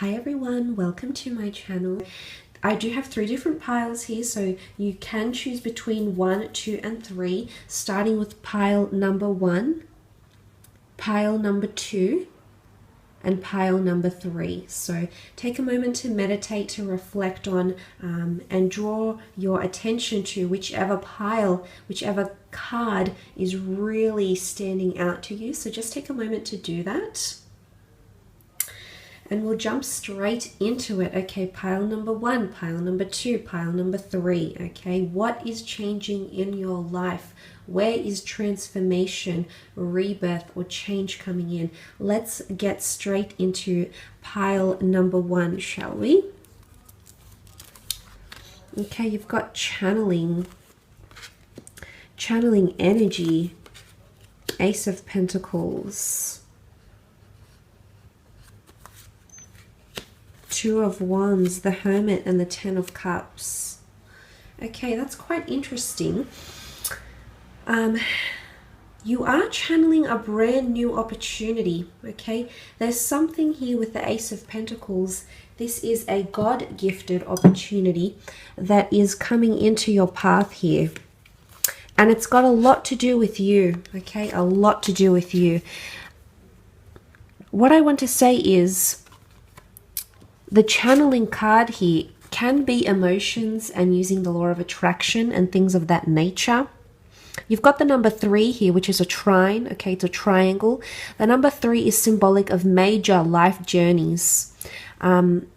Hi everyone, welcome to my channel. I do have 3 different piles here, so you can choose between 1, 2, and 3, starting with pile number 1, pile number 2, and pile number 3. So take a moment to meditate, to reflect on and draw your attention to whichever pile, whichever card is really standing out to you. So just take a moment to do that. And we'll jump straight into it. Okay, pile number 1, pile number 2, pile number 3. Okay, what is changing in your life? Where is transformation, rebirth, or change coming in? Let's get straight into pile number 1, shall we? Okay, you've got channeling energy, Ace of Pentacles, 2 of Wands, the Hermit, and the 10 of Cups. Okay, that's quite interesting. You are channeling a brand new opportunity, okay? There's something here with the Ace of Pentacles. This is a God-gifted opportunity that is coming into your path here. And it's got a lot to do with you, okay? A lot to do with you. What I want to say is the channeling card here can be emotions and using the law of attraction and things of that nature. You've got the number 3 here, which is a trine, okay, it's a triangle. The number 3 is symbolic of major life journeys. And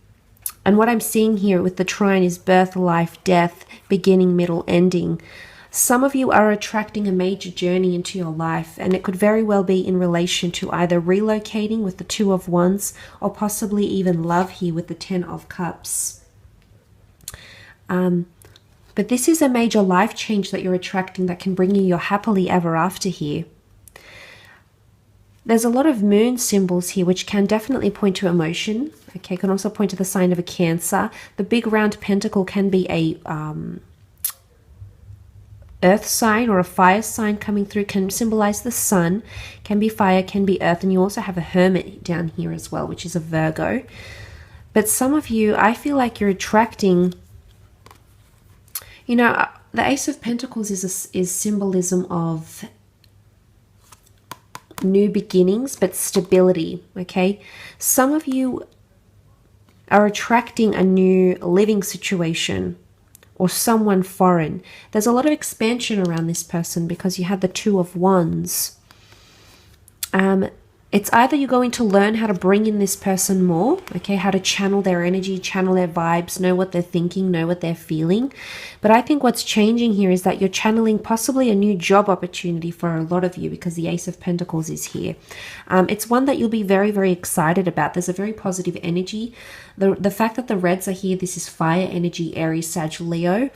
what I'm seeing here with the trine is birth, life, death, beginning, middle, ending. Some of you are attracting a major journey into your life, and it could very well be in relation to either relocating with the 2 of Wands or possibly even love here with the 10 of Cups. But this is a major life change that you're attracting that can bring you your happily ever after here. There's a lot of moon symbols here, which can definitely point to emotion. Okay, can also point to the sign of a Cancer. The big round pentacle can be a earth sign or a fire sign coming through, can symbolize the sun, can be fire, can be earth. And you also have a hermit down here as well, which is a Virgo. But some of you, I feel like you're attracting, you know, the Ace of Pentacles is symbolism of new beginnings, but stability, okay? Some of you are attracting a new living situation or someone foreign. There's a lot of expansion around this person because you had the 2 of Wands. It's either you're going to learn how to bring in this person more, okay, how to channel their energy, channel their vibes, know what they're thinking, know what they're feeling. But I think what's changing here is that you're channeling possibly a new job opportunity for a lot of you because the Ace of Pentacles is here. It's one that you'll be very, very excited about. There's a very positive energy. The fact that the reds are here, this is fire energy, Aries, Sag, Leo.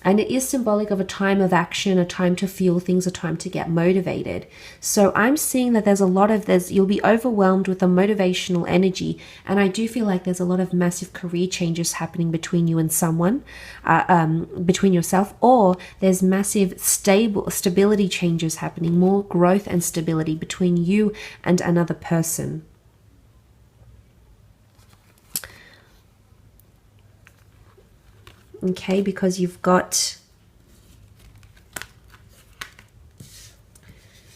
And it is symbolic of a time of action, a time to fuel things, a time to get motivated. So I'm seeing that there's a lot of you'll be overwhelmed with a motivational energy. And I do feel like there's a lot of massive career changes happening between you and someone, between yourself, or there's massive stability changes happening, more growth and stability between you and another person. Okay, because you've got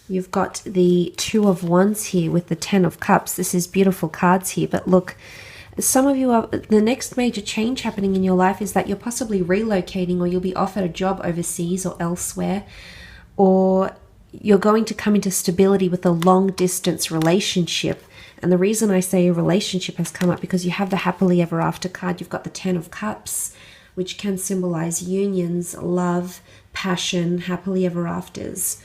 the 2 of Wands here with the 10 of Cups. This is beautiful cards here, but look, some of you are, the next major change happening in your life is that you're possibly relocating, or you'll be offered a job overseas or elsewhere, or you're going to come into stability with a long distance relationship. And the reason I say a relationship has come up because you have the happily ever after card. You've got the 10 of Cups, which can symbolize unions, love, passion, happily ever afters.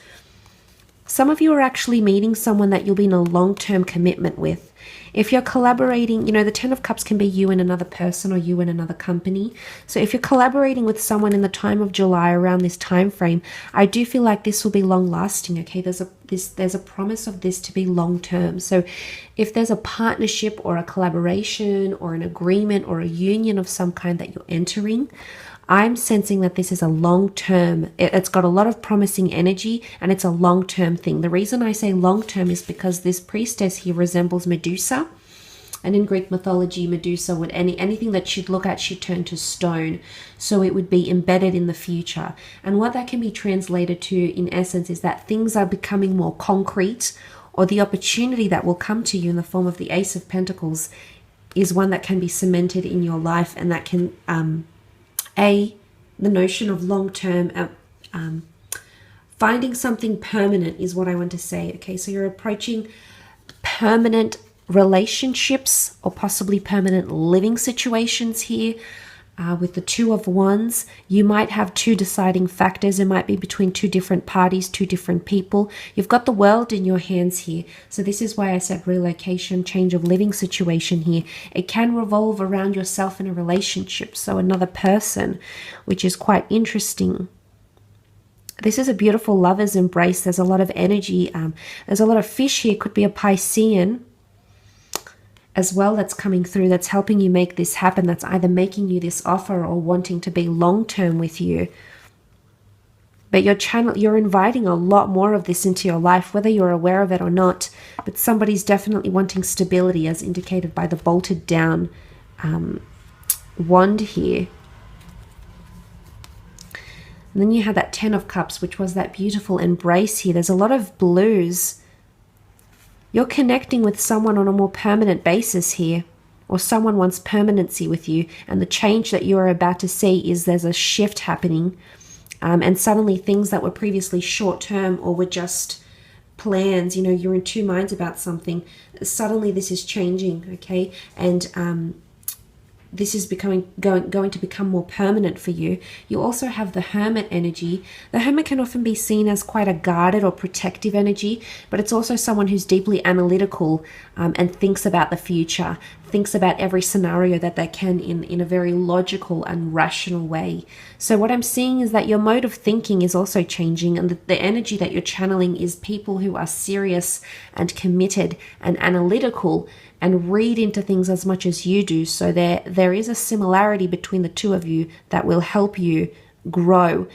Some of you are actually meeting someone that you'll be in a long-term commitment with. If you're collaborating, you know, the 10 of Cups can be you and another person or you and another company. So if you're collaborating with someone in the time of July around this time frame, I do feel like this will be long-lasting, okay? There's a promise of this to be long-term. So if there's a partnership or a collaboration or an agreement or a union of some kind that you're entering, I'm sensing that this is a long-term, it's got a lot of promising energy, and it's a long-term thing. The reason I say long-term is because this priestess here resembles Medusa. And in Greek mythology, Medusa would, anything that she'd look at, she'd turn to stone. So it would be embedded in the future. And what that can be translated to, in essence, is that things are becoming more concrete, or the opportunity that will come to you in the form of the Ace of Pentacles is one that can be cemented in your life, and that can, the notion of long-term, finding something permanent is what I want to say. Okay, so you're approaching permanent relationships or possibly permanent living situations here. With the Two of Wands, you might have two deciding factors. It might be between two different parties, two different people. You've got the world in your hands here. So this is why I said relocation, change of living situation here. It can revolve around yourself in a relationship, so another person, which is quite interesting. This is a beautiful lover's embrace. There's a lot of energy. There's a lot of fish here. Could be a Piscean as well that's coming through, that's helping you make this happen, that's either making you this offer or wanting to be long-term with you. But you're inviting a lot more of this into your life, whether you're aware of it or not. But somebody's definitely wanting stability, as indicated by the bolted down wand here. And then you have that Ten of Cups, which was that beautiful embrace here. There's a lot of blues. You're connecting with someone on a more permanent basis here, or someone wants permanency with you, and the change that you are about to see is there's a shift happening, and suddenly things that were previously short-term or were just plans, you know, you're in two minds about something, suddenly this is changing, okay? And this is going to become more permanent for you. You also have the Hermit energy. The Hermit can often be seen as quite a guarded or protective energy, but it's also someone who's deeply analytical and thinks about the future, thinks about every scenario that they can in a very logical and rational way. So what I'm seeing is that your mode of thinking is also changing, and the energy that you're channeling is people who are serious and committed and analytical and read into things as much as you do. So there is a similarity between the two of you that will help you grow,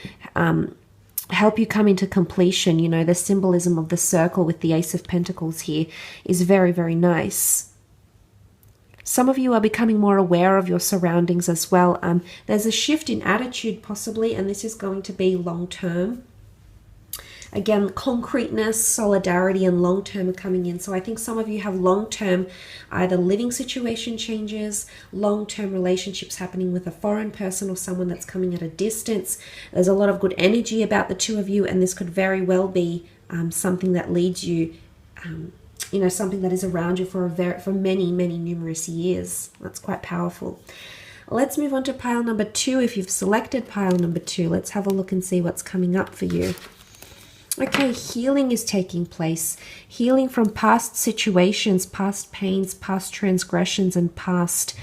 help you come into completion. You know, the symbolism of the circle with the Ace of Pentacles here is very, very nice. Some of you are becoming more aware of your surroundings as well. There's a shift in attitude possibly, and this is going to be long-term. Again, concreteness, solidarity, and long-term are coming in. So I think some of you have long-term either living situation changes, long-term relationships happening with a foreign person or someone that's coming at a distance. There's a lot of good energy about the two of you, and this could very well be something that leads you, you know, something that is around you for many, many numerous years. That's quite powerful. Let's move on to pile number 2. If you've selected pile number 2, let's have a look and see what's coming up for you. Okay, healing is taking place. Healing from past situations, past pains, past transgressions, and past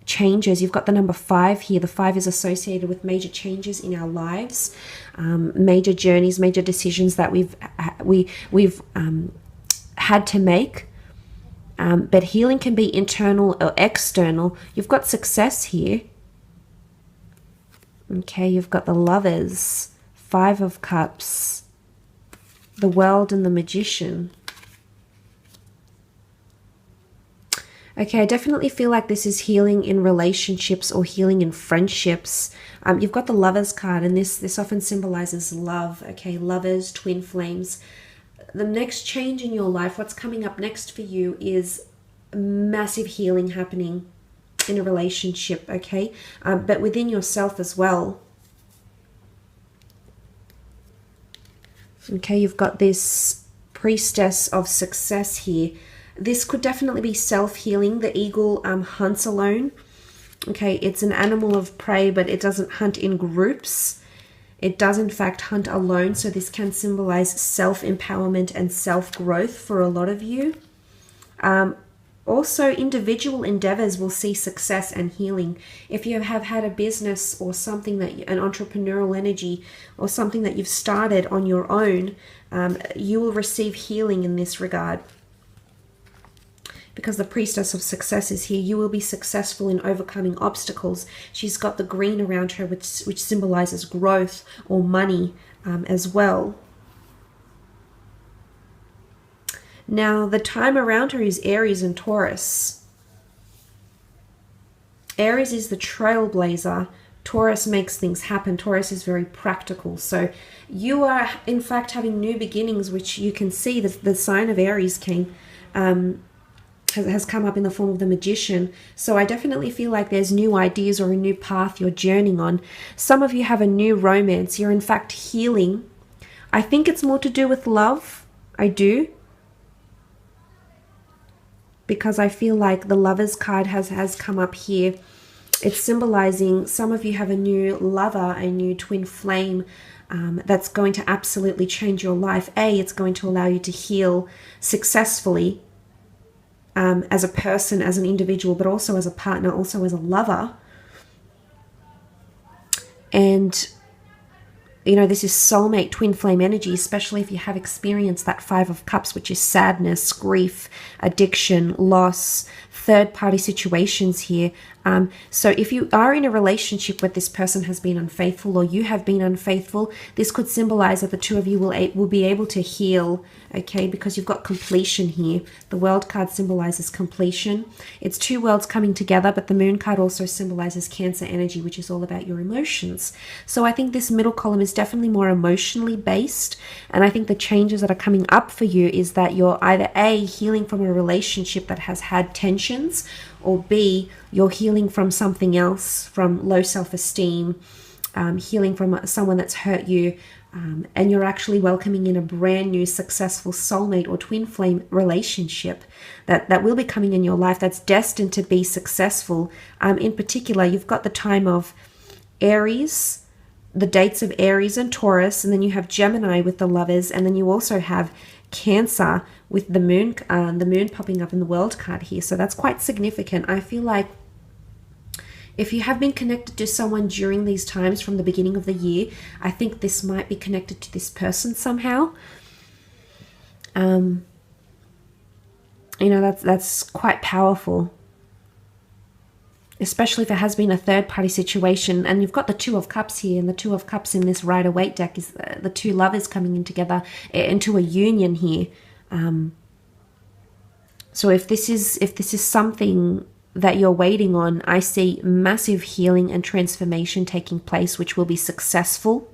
changes. You've got the number 5 here. The 5 is associated with major changes in our lives, major journeys, major decisions that we've had to make. But healing can be internal or external. You've got success here. Okay, you've got the Lovers, 5 of Cups, the World, and the Magician. Okay, I definitely feel like this is healing in relationships or healing in friendships. You've got the Lovers card, and this often symbolizes love. Okay, lovers, twin flames. The next change in your life, what's coming up next for you, is massive healing happening in a relationship, okay? But within yourself as well. Okay, you've got this Priestess of Success here. This could definitely be self-healing. The eagle hunts alone. Okay, it's an animal of prey, but it doesn't hunt in groups. It does, in fact, hunt alone. So this can symbolize self-empowerment and self-growth for a lot of you. Also, individual endeavors will see success and healing. If you have had a business or something an entrepreneurial energy or something that you've started on your own, you will receive healing in this regard. Because the Priestess of Success is here, you will be successful in overcoming obstacles. She's got the green around her, which symbolizes growth or money as well. Now, the time around her is Aries and Taurus. Aries is the trailblazer. Taurus makes things happen. Taurus is very practical. So you are, in fact, having new beginnings, which you can see the sign of Aries came, has come up in the form of the Magician. So I definitely feel like there's new ideas or a new path you're journeying on. Some of you have a new romance. You're, in fact, healing. I think it's more to do with love. I do. Because I feel like the Lovers card has come up here. It's symbolizing some of you have a new lover, a new twin flame that's going to absolutely change your life. It's going to allow you to heal successfully as a person, as an individual, but also as a partner, also as a lover. And you know, this is soulmate twin flame energy, especially if you have experienced that Five of Cups, which is sadness, grief, addiction, loss, third-party situations here. So if you are in a relationship where this person has been unfaithful or you have been unfaithful, this could symbolize that the two of you will be able to heal, okay, because you've got completion here. The World card symbolizes completion. It's two worlds coming together, but the Moon card also symbolizes Cancer energy, which is all about your emotions. So I think this middle column is definitely more emotionally based, and I think the changes that are coming up for you is that you're either A, healing from a relationship that has had tensions, or B, you're healing from something else, from low self-esteem, healing from someone that's hurt you, and you're actually welcoming in a brand new successful soulmate or twin flame relationship that will be coming in your life that's destined to be successful. In particular, you've got the time of Aries, the dates of Aries and Taurus, and then you have Gemini with the Lovers, and then you also have Cancer with the moon popping up in the World card here. So that's quite significant. I feel like if you have been connected to someone during these times from the beginning of the year, I think this might be connected to this person somehow. You know, that's quite powerful, especially if it has been a third-party situation. And you've got the Two of Cups here, and the Two of Cups in this Rider-Waite deck is the two lovers coming in together into a union here. So if this is something that you're waiting on, I see massive healing and transformation taking place, which will be successful.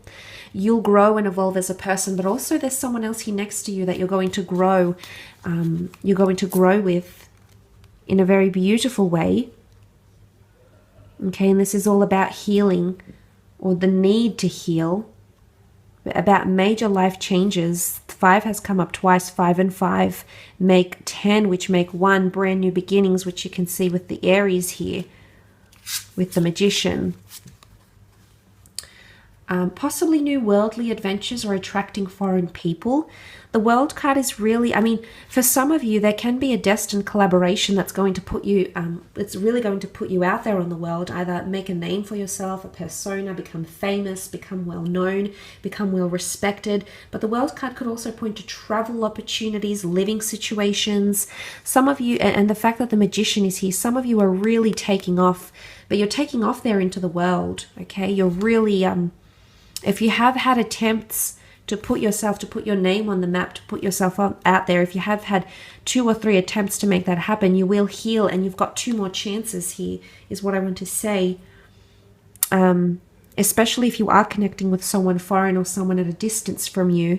You'll grow and evolve as a person, but also there's someone else here next to you that you're going to grow. You're going to grow with in a very beautiful way. Okay, and this is all about healing, or the need to heal, about major life changes. 5 has come up twice. 5 and 5 make 10, which make 1 brand new beginnings, which you can see with the Aries here, with the Magician. Possibly new worldly adventures or attracting foreign people. The World card is really, I mean, for some of you, there can be a destined collaboration that's going to put you, it's really going to put you out there on the world, either make a name for yourself, a persona, become famous, become well known, become well respected. But the World card could also point to travel opportunities, living situations. Some of you, and the fact that the Magician is here, some of you are really taking off, but you're taking off there into the world, okay? You're really, if you have had attempts to put your name on the map, to put yourself out there, if you have had 2 or 3 attempts to make that happen, you will heal, and you've got 2 more chances here, is what I want to say. Especially if you are connecting with someone foreign or someone at a distance from you,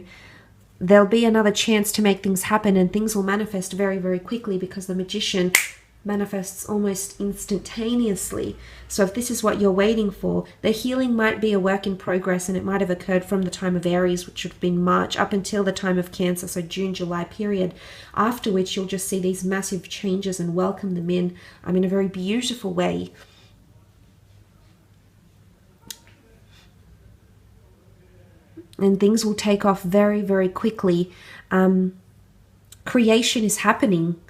there'll be another chance to make things happen, and things will manifest very, very quickly, because the Magician manifests almost instantaneously. So if this is what you're waiting for, the healing might be a work in progress, and it might have occurred from the time of Aries, which would have been March, up until the time of Cancer, so June, July period, after which you'll just see these massive changes and welcome them in a very beautiful way. And things will take off very, very quickly. Creation is happening.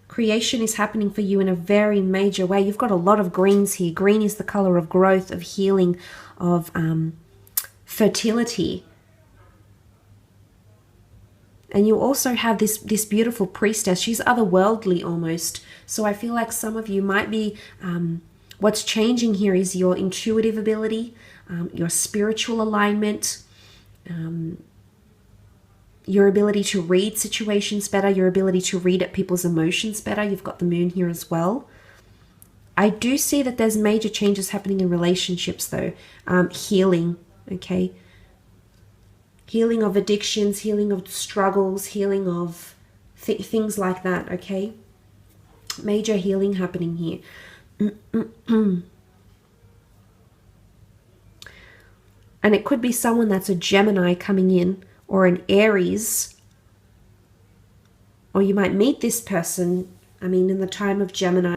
Creation is happening for you in a very major way. You've got a lot of greens here. Green is the color of growth, of healing, of fertility. And you also have this beautiful priestess. She's otherworldly almost. So I feel like some of you might be, what's changing here is your intuitive ability, your spiritual alignment, your ability to read situations better, your ability to read at people's emotions better. You've got the Moon here as well. I do see that there's major changes happening in relationships though. Healing, okay? Healing of addictions, healing of struggles, healing of things like that, okay? Major healing happening here. And it could be someone that's a Gemini coming in, or an Aries. Or you might meet this person, I mean, in the time of Gemini.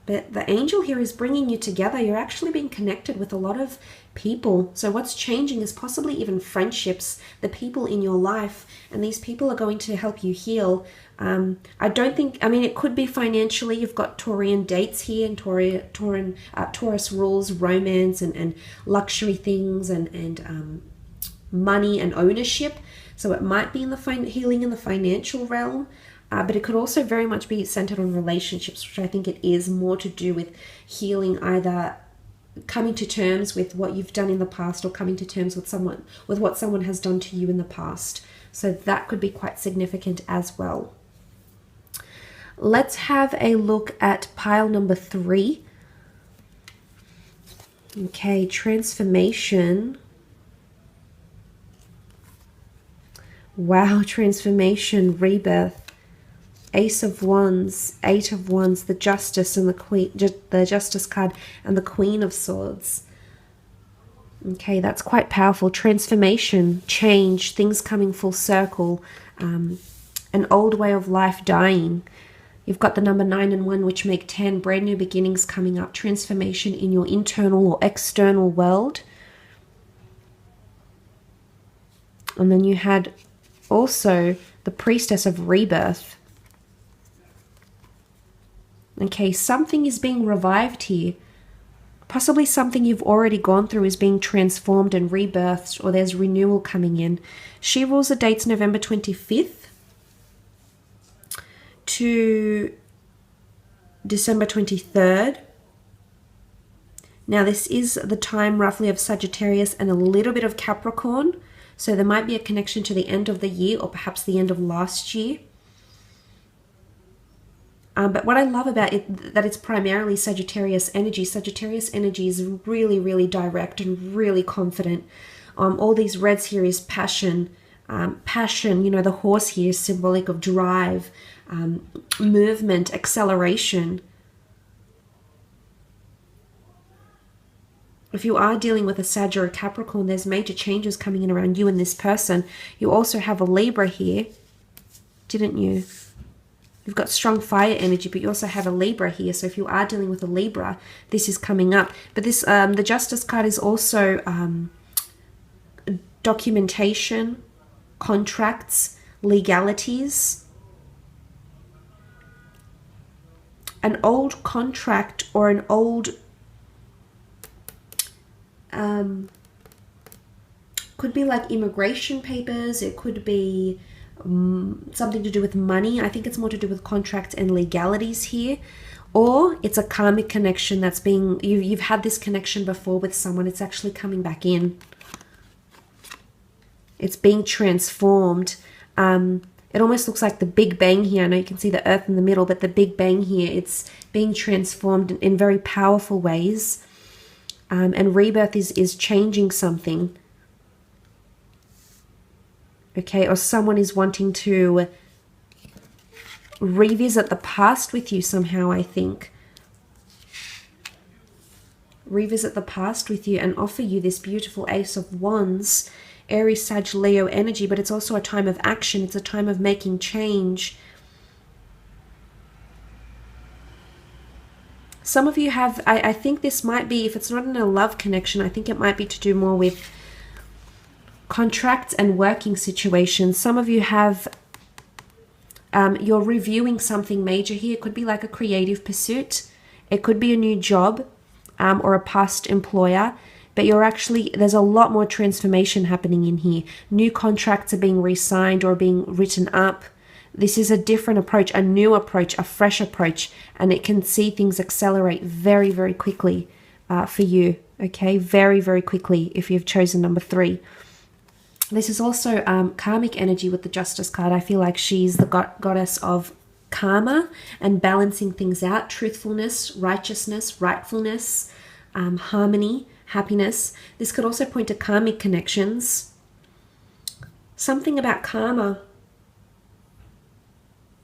But the angel here is bringing you together. You're actually being connected with a lot of people. So what's changing is possibly even friendships, the people in your life. And these people are going to help you heal. I don't think, I mean, it could be financially. You've got Taurian dates here, and Taurus rules romance and luxury things and money and ownership. So it might be in the healing in the financial realm. But it could also very much be centered on relationships, which I think it is more to do with healing, either coming to terms with what you've done in the past or coming to terms with what someone has done to you in the past. So that could be quite significant as well. Let's have a look at pile number 3. Okay, transformation. Wow, transformation, rebirth. Ace of Wands, Eight of Wands, the Justice and the Queen, the Justice card, and the Queen of Swords. Okay, that's quite powerful. Transformation, change, things coming full circle, an old way of life dying. You've got the number 9 and 1, which make 10, brand new beginnings coming up, transformation in your internal or external world. And then you had also the Priestess of Rebirth. Okay, something is being revived here. Possibly something you've already gone through is being transformed and rebirthed, or there's renewal coming in. She rules the dates November 25th to December 23rd. Now this is the time roughly of Sagittarius and a little bit of Capricorn. So there might be a connection to the end of the year or perhaps the end of last year. But what I love about it, that it's primarily Sagittarius energy. Sagittarius energy is really, really direct and really confident. All these reds here is passion. Passion, you know, the horse here is symbolic of drive, movement, acceleration. If you are dealing with a Sag or a Capricorn, there's major changes coming in around you and this person. You also have a Libra here, didn't you? You've got strong fire energy, but you also have a Libra here. So if you are dealing with a Libra, this is coming up. But this, the Justice card is also documentation, contracts, legalities. An old contract or an old, could be like immigration papers. It could be something to do with money. I think it's more to do with contracts and legalities here. Or it's a karmic connection that's being, you've had this connection before with someone. It's actually coming back in. It's being transformed. It almost looks like the Big Bang here. I know you can see the Earth in the middle, but the Big Bang here, it's being transformed in very powerful ways. And rebirth is changing something. Okay, or someone is wanting to revisit the past with you somehow, I think. Revisit the past with you and offer you this beautiful Ace of Wands, Aries, Sag, Leo energy, but it's also a time of action. It's a time of making change. Some of you have, I think this might be, if it's not in a love connection, I think it might be to do more with contracts and working situations. Some of you have, you're reviewing something major here. It could be like a creative pursuit. It could be a new job or a past employer. But you're actually, there's a lot more transformation happening in here. New contracts are being re-signed or being written up. This is a different approach, a new approach, a fresh approach. And it can see things accelerate very, very quickly for you. Okay, very, very quickly if you've chosen number 3. This is also karmic energy with the Justice card. I feel like she's the goddess of karma and balancing things out, truthfulness, righteousness, rightfulness, harmony, happiness. This could also point to karmic connections. Something about karma.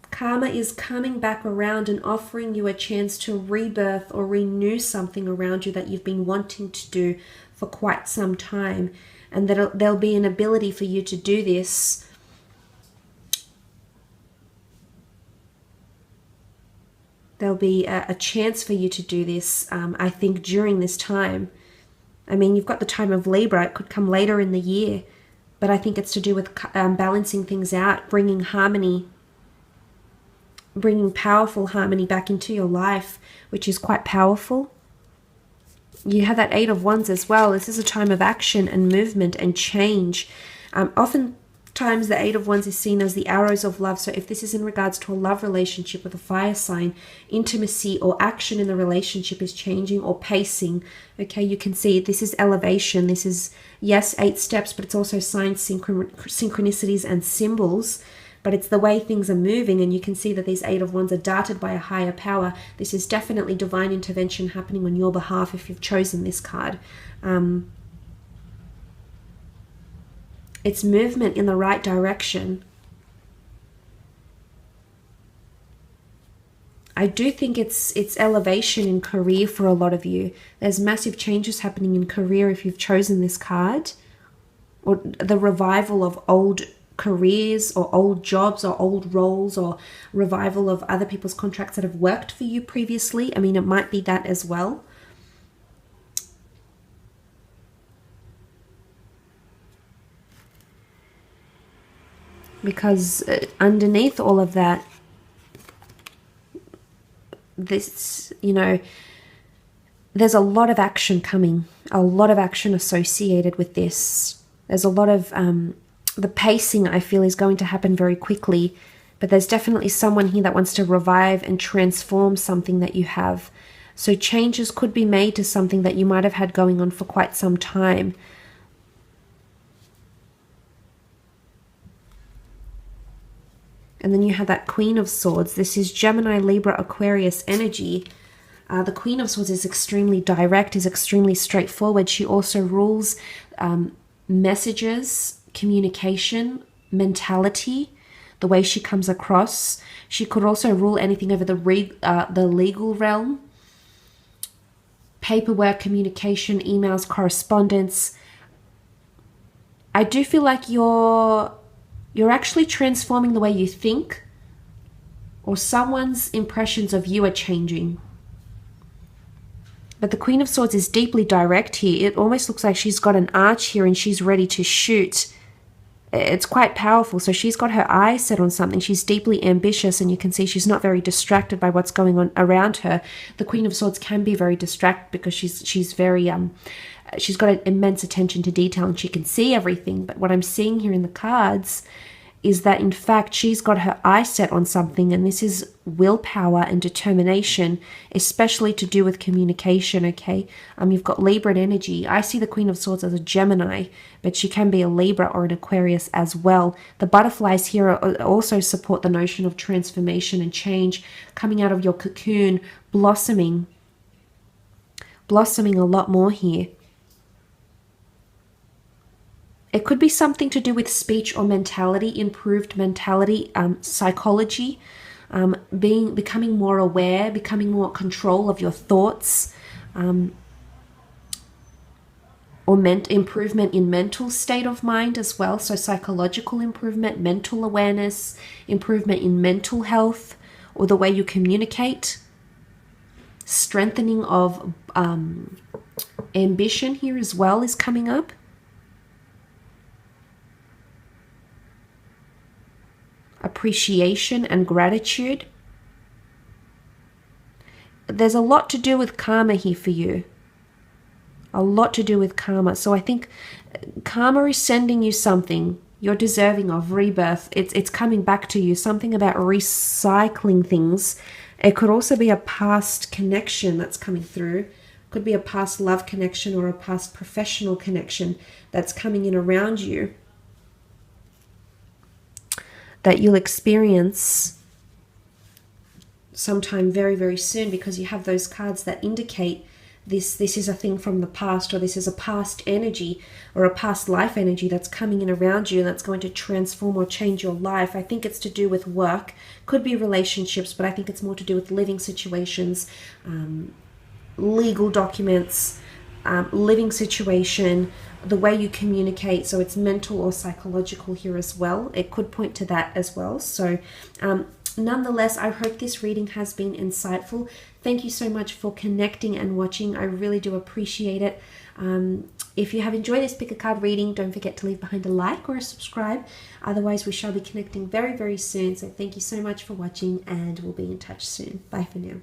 Karma is coming back around and offering you a chance to rebirth or renew something around you that you've been wanting to do for quite some time. And that there'll be an ability for you to do this. There'll be a chance for you to do this, I think, during this time. I mean, you've got the time of Libra. It could come later in the year. But I think it's to do with balancing things out, bringing harmony, bringing powerful harmony back into your life, which is quite powerful. You have that 8 of Wands as well. This is a time of action and movement and change. Oftentimes the 8 of Wands is seen as the arrows of love. So if this is in regards to a love relationship with a fire sign, intimacy or action in the relationship is changing or pacing. Okay, you can see this is elevation. This is, yes, 8 steps, but it's also signs, synchronicities and symbols. But it's the way things are moving, and you can see that these 8 of Wands are darted by a higher power. This is definitely divine intervention happening on your behalf if you've chosen this card. It's movement in the right direction. I do think it's elevation in career for a lot of you. There's massive changes happening in career if you've chosen this card. Or the revival of old careers or old jobs or old roles, or revival of other people's contracts that have worked for you previously. I mean, it might be that as well. Because underneath all of that, this, you know, there's a lot of action coming, a lot of action associated with this. There's a lot of the pacing, I feel, is going to happen very quickly, but there's definitely someone here that wants to revive and transform something that you have. So changes could be made to something that you might have had going on for quite some time. And then you have that Queen of Swords. This is Gemini, Libra, Aquarius energy. The Queen of Swords is extremely direct, is extremely straightforward. She also rules messages, communication, mentality, the way she comes across. She could also rule anything over the legal realm, paperwork, communication, emails, correspondence. I do feel like you're actually transforming the way you think, or someone's impressions of you are changing. But the Queen of Swords is deeply direct here. It almost looks like she's got an arch here and she's ready to shoot. It's quite powerful. So she's got her eyes set on something. She's deeply ambitious, and you can see she's not very distracted by what's going on around her. The Queen of Swords can be very distracted because she's very she's got an immense attention to detail and she can see everything. But what I'm seeing here in the cards is that in fact she's got her eye set on something, and this is willpower and determination, especially to do with communication. Okay, you've got Libra energy. I see the Queen of Swords as a Gemini, but she can be a Libra or an Aquarius as well. The butterflies here also support the notion of transformation and change, coming out of your cocoon, blossoming a lot more here. It could be something to do with speech or mentality, improved mentality, psychology, becoming more aware, becoming more control of your thoughts, or improvement in mental state of mind as well. So psychological improvement, mental awareness, improvement in mental health, or the way you communicate, strengthening of ambition here as well is coming up. Appreciation and gratitude. There's a lot to do with karma here for you. A lot to do with karma. So I think karma is sending you something you're deserving of, rebirth. It's coming back to you. Something about recycling things. It could also be a past connection that's coming through. Could be a past love connection or a past professional connection that's coming in around you, that you'll experience sometime very, very soon, because you have those cards that indicate this is a thing from the past, or this is a past energy or a past life energy that's coming in around you and that's going to transform or change your life. I think it's to do with work, could be relationships, but I think it's more to do with living situations, legal documents, living situation, the way you communicate. So it's mental or psychological here as well. It could point to that as well. So nonetheless, I hope this reading has been insightful. Thank you so much for connecting and watching. I really do appreciate it. If you have enjoyed this pick a card reading, don't forget to leave behind a like or a subscribe. Otherwise, we shall be connecting very, very soon. So thank you so much for watching, and we'll be in touch soon. Bye for now.